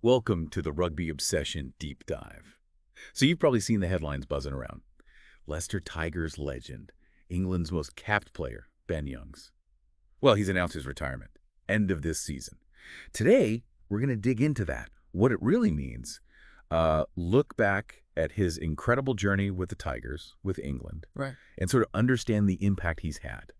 Welcome to the Rugby Obsession Deep Dive. So you've probably seen the headlines buzzing around. Leicester Tigers legend, England's most capped player, Ben Youngs. Well, he's announced his retirement. End of this season. Today, we're going to dig into that, what it really means, look back at his incredible journey with the Tigers, with England, Right. and sort of understand the impact he's had.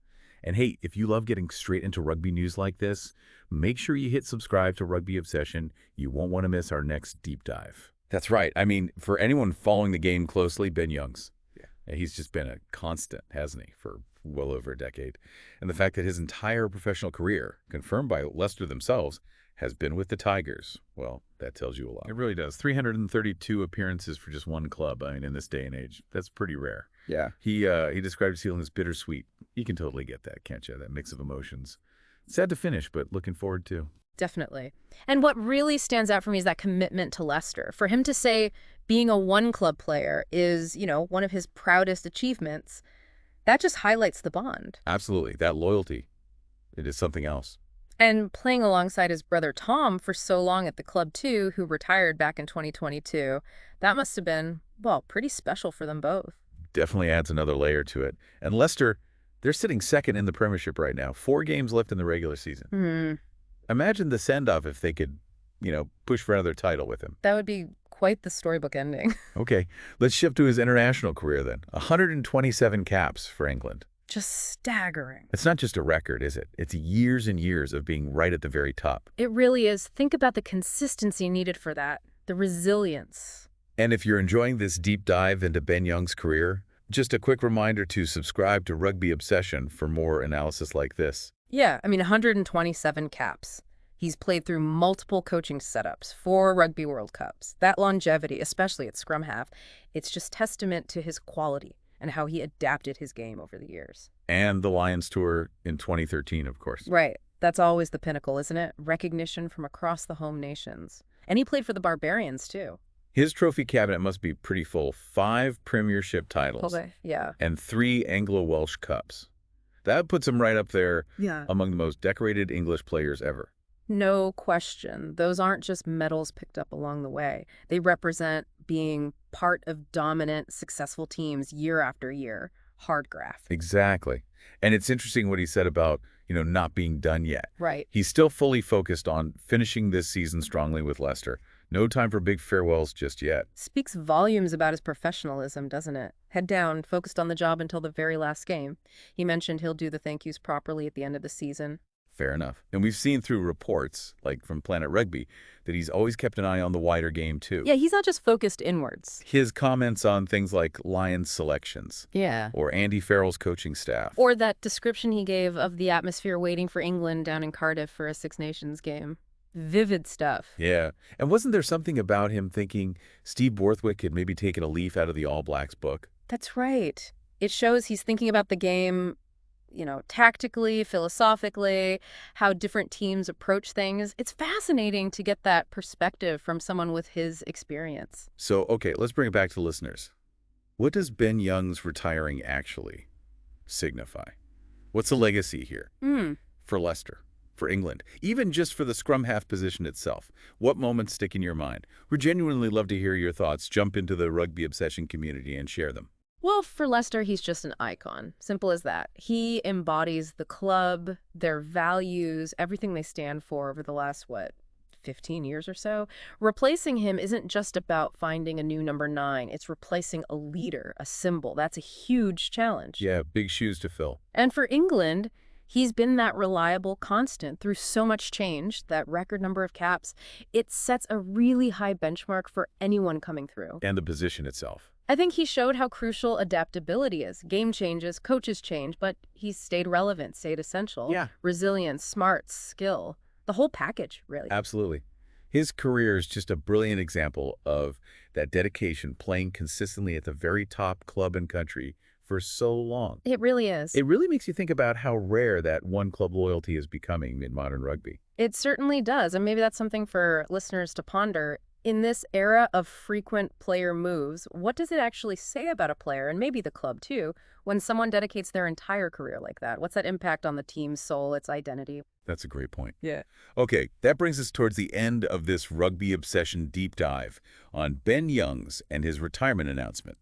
And hey, if you love getting straight into rugby news like this, make sure you hit subscribe to Rugby Obsession. You won't want to miss our next deep dive. That's right. I mean, for anyone following the game closely, Ben Youngs. Yeah. He's just been a constant, hasn't he, for well over a decade. And the fact that his entire professional career, confirmed by Leicester themselves, has been with the Tigers, well, that tells you a lot. It really does. 332 appearances for just one club. I mean, in this day and age, that's pretty rare. Yeah. He described his feeling as bittersweet. You can totally get that, can't you? That mix of emotions. Sad to finish, but looking forward to. Definitely. And what really stands out for me is that commitment to Leicester. For him to say being a one-club player is, one of his proudest achievements, that just highlights the bond. Absolutely. That loyalty, it is something else. And playing alongside his brother Tom for so long at the club too, who retired back in 2022, that must have been, well, pretty special for them both. Definitely adds another layer to it. And Leicester, they're sitting second in the Premiership right now. 4 games left in the regular season. Imagine the send-off if they could, push for another title with him. That would be quite the storybook ending. Okay, let's shift to his international career then. 127 caps for England. Just staggering. It's not just a record, is it? It's years and years of being right at the very top. It really is. Think about the consistency needed for that, the resilience. And if you're enjoying this deep dive into Ben Youngs' career, just a quick reminder to subscribe to Rugby Obsession for more analysis like this. Yeah, 127 caps. He's played through multiple coaching setups, 4 Rugby World Cups. That longevity, especially at scrum-half, it's just testament to his quality and how he adapted his game over the years. And the Lions Tour in 2013, of course. Right. That's always the pinnacle, isn't it? Recognition from across the home nations. And he played for the Barbarians, too. His trophy cabinet must be pretty full. 5 Premiership titles. Okay, yeah. And 3 Anglo-Welsh Cups. That puts him right up there among the most decorated English players ever. No question. Those aren't just medals picked up along the way. They represent being part of dominant, successful teams year after year. Hard graft. Exactly. And it's interesting what he said about, not being done yet. Right. He's still fully focused on finishing this season strongly with Leicester. No time for big farewells just yet. Speaks volumes about his professionalism, doesn't it? Head down, focused on the job until the very last game. He mentioned he'll do the thank yous properly at the end of the season. Fair enough. And we've seen through reports, like from Planet Rugby, that he's always kept an eye on the wider game, too. Yeah, he's not just focused inwards. His comments on things like Lions selections. Yeah. Or Andy Farrell's coaching staff. Or that description he gave of the atmosphere waiting for England down in Cardiff for a Six Nations game. Vivid stuff. Yeah. And wasn't there something about him thinking Steve Borthwick had maybe taken a leaf out of the All Blacks book? That's right. It shows he's thinking about the game, tactically, philosophically, how different teams approach things. It's fascinating to get that perspective from someone with his experience. So, okay, let's bring it back to listeners. What does Ben Youngs retiring actually signify? What's the legacy here for Leicester, for England, even just for the scrum-half position itself? What moments stick in your mind? We'd genuinely love to hear your thoughts. Jump into the Rugby Obsession community and share them. Well, for Leicester, he's just an icon. Simple as that. He embodies the club, their values, everything they stand for over the last, 15 years or so. Replacing him isn't just about finding a new number 9. It's replacing a leader, a symbol. That's a huge challenge. Yeah, big shoes to fill. And for England, he's been that reliable constant through so much change, that record number of caps. It sets a really high benchmark for anyone coming through. And the position itself. I think he showed how crucial adaptability is. Game changes, coaches change, but he stayed relevant, stayed essential. Yeah. Resilience, smarts, skill, the whole package, really. Absolutely. His career is just a brilliant example of that dedication, playing consistently at the very top club and country for so long. It really is. It really makes you think about how rare that one-club loyalty is becoming in modern rugby. It certainly does. And maybe that's something for listeners to ponder. In this era of frequent player moves, what does it actually say about a player, and maybe the club too, when someone dedicates their entire career like that? What's that impact on the team's soul, its identity? That's a great point. Yeah. Okay, that brings us towards the end of this rugby obsession deep dive on Ben Youngs and his retirement announcement.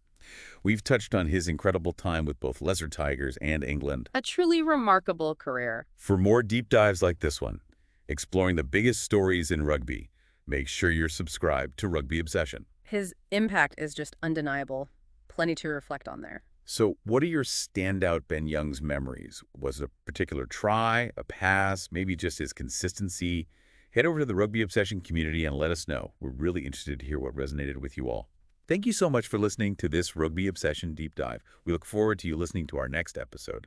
We've touched on his incredible time with both Leicester Tigers and England. A truly remarkable career. For more deep dives like this one, exploring the biggest stories in rugby, make sure you're subscribed to Rugby Obsession. His impact is just undeniable. Plenty to reflect on there. So what are your standout Ben Youngs memories? Was it a particular try, a pass, maybe just his consistency? Head over to the Rugby Obsession community and let us know. We're really interested to hear what resonated with you all. Thank you so much for listening to this Rugby Obsession deep dive. We look forward to you listening to our next episode.